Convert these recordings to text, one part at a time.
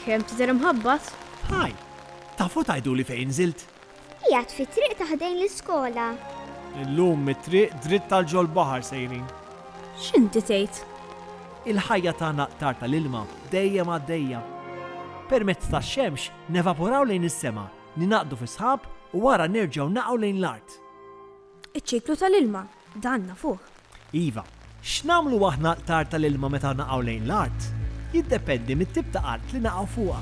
kemm tidher imħabbat. Ħaj, tafu tajdu li fejn zilt? Qiegħed fit-triq taħdejn l-iskola. Illum mit-triq dritt tal-ġol baħar sejrin. X'inti tgħid? Il-ħajja tagħna aktar tal-ilma dejjem għaddejja. Permezz tax-xemx nevaporaw lejn is-sema, ninaqdu fi sħab u wara nerġgħu naqgħu lejn l-art. Iċ-ċiklu tal-ilma, danna fuq. Iva, x'namlu aħna aktar tal-ilma meta naqgħu lejn l-art? Jiddependi mit-tip ta' art li naqgħu fuqha.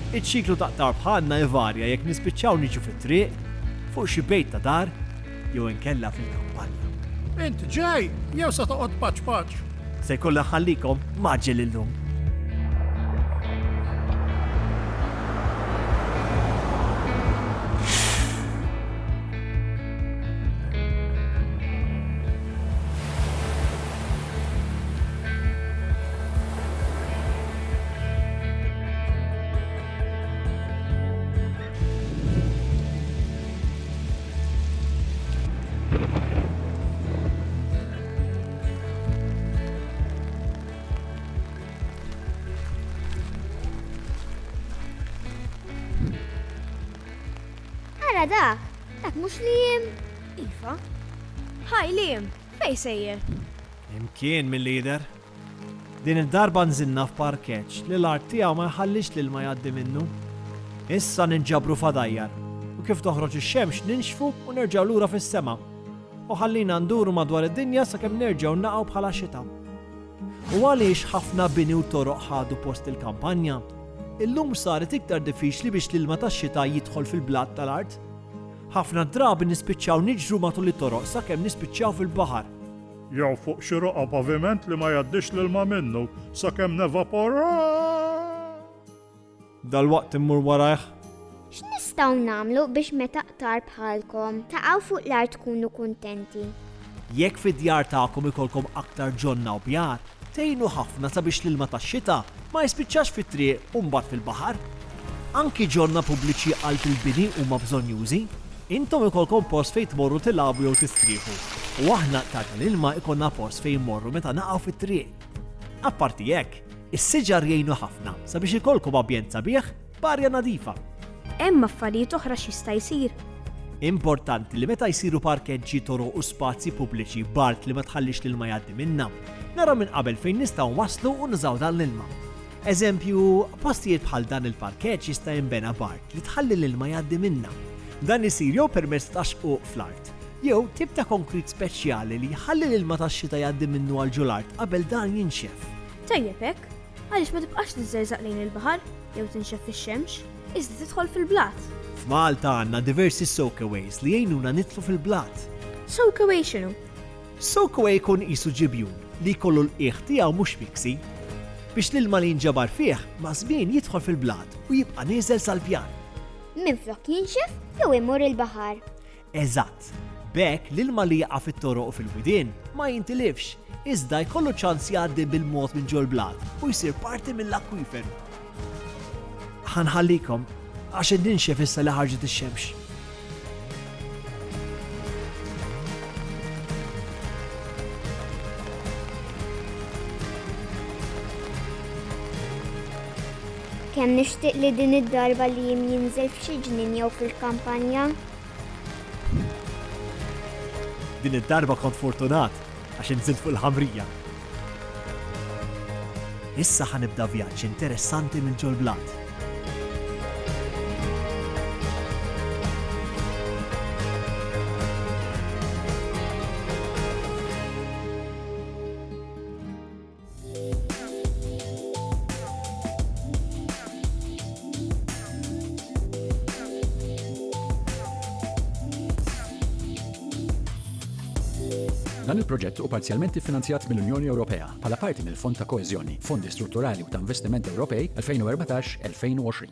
Iċ-ċiklu taqtar bħalna ivarja jekk nispiċċaw niġu fit-triq, fuq xi bejt ta' dar, jew inkella fil-kampanja. Inti ġej, jew se toqgħod paċ. Se jkollha ħallikom maġġel illum. Ara dak mhux Liam. Iva. Ħaj Liam, fej sejjer? Imkien mill-lider. Din id-darba nżinna f'parkeġġ li l-art tiegħu ma jħallix lil ma jgħaddi minnu. Issa ninġabru fadajjar u kif toħroġ ix-xemx ninxfu u nerġgħu lura fis-sema. U ħallina nduru madwar id-dinja sakemm nerġgħu naqgħu bħala xita. U għaliex ħafna bini u toroq ħadu post il-kampanja, illum saret iktar diffiċli biex l-ilma tax-xita jidħol fil-blat tal-art. Ħafna drabi nispiċċaw niġru matul it-toroq sakemm nispiċċaw fil-baħar. Jew fuq xi roqa paviment li ma jgħaddix l-ilma minnu sakemm nevapora. Dal-waqt immur warajh. X'nistgħu nagħmlu biex meta qtar bħalkom taqgħu fuq l-art tkunu kuntenti? Jekk fid-djar tagħkom ikolkom aktar ġonna u bjar, tgħinu ħafna sabiex l-ilma tax-xita ma jispiċċax fit-triq u mbagħad fil-baħar. Anki ġonna pubbliċi għal il-bini huma bżonjużi, intom ikolkom post fejn tmorru tilagħbu jew tistrieħu. U aħna tal-ilma ikonna post fejn morru meta naqgħu fit-triq. Apparti hekk, is-siġar jgħinu ħafna sabiex ikolkom ambjent sabiħ barja nadifa. Hemm affarijiet oħra x'jista' jsir. Importanti li meta jsiru parkeġġi toroq u spazji pubbliċi bart li ma tħallix l-ilma jgħaddi minnha, nara minn qabel fejn nistgħu waslu u nużaw dan l-ilma. Eżempju, postijiet bħal dan il-parkeġġ jista' jinbena bart li tħalli l-ilma jgħaddi minnha. Dan isir jew permezz ta' xquq fl-art, jew tip ta' konkrit speċjali li jħalli l-ilma tax-xita jgħaddi minnu għal ġul-art qabel dan jinxef. Tajjeb hekk, għaliex ma tibqax tiżżerżaq lejn il-baħar jew tinxef fix-xemx, iżda tidħol fil-blat. F'Malta għandna diversi soakaways li jgħinuna nitlu fil-blat. Soakaway x'inhu? Soakaway jkun qisu ġibjun li jkollu l-qiegħ tiegħu mhux miksi biex l-ilma li jinġabar fih ma' żmien jidħol fil-blat u jibqa' nieżel sal-pjan. Minflok jinxef jew imur il-baħar. Eżatt. B'hekk l-ilma li jaqa' fit-toroq u fil-widien ma jintilifx, iżda jkollu ċans jgħaddi bil-mod minn ġol blat u jsir parti mill-akwiferu. Ħanħallikom għax ninxef issa li ħarġet ix-xemx. Kemm nixtieq li din id-darba li jinżel f'xi ġnien jew fil-kampanja. Din id-darba kont fortunat għax inżilt fuq il-ħamrija. Issa ħanibda vjaġġ interessanti minn ġol blat. Dan il-proġett u parzjalment iffinanzjat mill-Unjoni Ewropea bħala parti mill-Fond ta' Koeżjoni, Fondi Strutturali u ta' Investiment Ewropej 2014-2020.